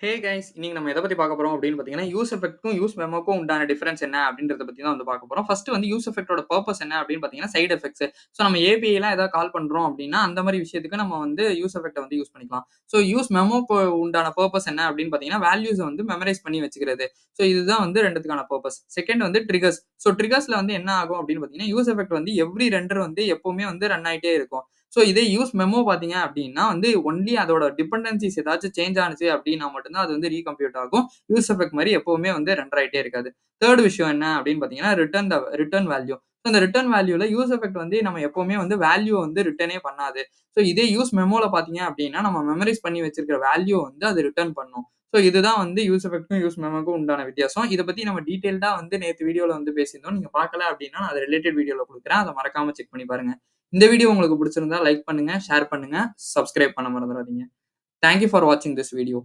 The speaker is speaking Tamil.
Hey guys! இன்னைக்கு நம்ம எத பத்தி பார்க்க போறோம் அப்படின்னு பார்த்தீங்கன்னா, யூஸ் எஃபெக்ட்க்கும், யூஸ் மெமோக்கும் உண்டான டிஃபரன்ஸ் என்ன அப்படின்றத பத்தி தான் வந்து பார்க்க போறோம். ஃபர்ஸ்ட் வந்து யூஸ் எஃபெக்ட்டோட பர்ப்பஸ் என்ன அப்படின்னு பார்த்தீங்கன்னா, சைட் எஃபெக்ட்ஸ். ஸோ நம்ம ஏபிஐலாம் ஏதாவது கால் பண்றோம் அப்படின்னா, அந்த மாரி விஷயத்துக்கு நம்ம வந்து யூஸ் எஃபெக்ட்ட வந்து யூஸ் பண்ணிக்கலாம். ஸோ யூஸ் மெமோக்கு உண்டான பர்ப்பஸ் என்ன அப்படின்னு பார்த்தீங்கன்னா, வேல்யூஸ வந்து மெமரைஸ் பண்ணி வச்சுக்கிறது. ஸோ இதுதான் வந்து 2த்துக்கான பர்ப்பஸ். செகண்ட் வந்து ட்ரிகர்ஸ். ஸோ ட்ரிகர்ஸ்ல வந்து என்ன ஆகும் அப்படின்னு பார்த்தீங்கன்னா, யூஸ் எஃபெக்ட் வந்து எவ்ரி ரெண்டர் வந்து எப்பவுமே வந்து ரன் ஆயிட்டே இருக்கும். ஸோ இதே யூஸ் மெமோ பார்த்தீங்க அப்படின்னா வந்து ஒன்லி அதோட டிபெண்டன்சிஸ் ஏதாச்சும் சேஞ்ச் ஆனுச்சு அப்படின்னா மட்டும் தான் அது வந்து ரீகம்ப்யூட் ஆகும். யூஸ் எஃபெக்ட் மாரி எப்பவுமே வந்து ரெண்டர் ஆயிட்டே இருக்காது. தேர்ட் விஷயம் என்ன அப்படின்னு பார்த்தீங்கன்னா, ரிட்டர்ன் வேல்யூ. ஸோ இந்த ரிட்டர்ன் வேல்யூல யூஸ் எஃபெக்ட் வந்து நம்ம எப்பவுமே வந்து வேல்யூ வந்து ரிட்டர்னே பண்ணாது. ஸோ இதே யூஸ் மெமோல பார்த்தீங்க அப்படின்னா, நம்ம மெமரைஸ் பண்ணி வச்சிருக்கிற வேல்யூ வந்து அது ரிட்டர்ன் பண்ணும். ஸோ இதுதான் வந்து யூஸ் எஃபெக்ட்க்கும், யூஸ் மெமோக்கும் உண்டான வித்தியாசம். இத பத்தி நம்ம டீடைல்டா வந்து நேத்து வீடியோல வந்து பேசியிருந்தோம். நீங்க பார்க்கல அப்படின்னா, நான் அத ரிலேட்டட் வீடியோல குடுக்குறேன். அத மறக்காம செக் பண்ணி பாருங்க. இந்த வீடியோ உங்களுக்கு பிடிச்சிருந்தா லைக் பண்ணுங்க, ஷேர் பண்ணுங்க, சப்ஸ்கிரைப் பண்ண மறந்துடாதீங்க. தேங்க் யூ ஃபார் வாட்சிங் திஸ் வீடியோ.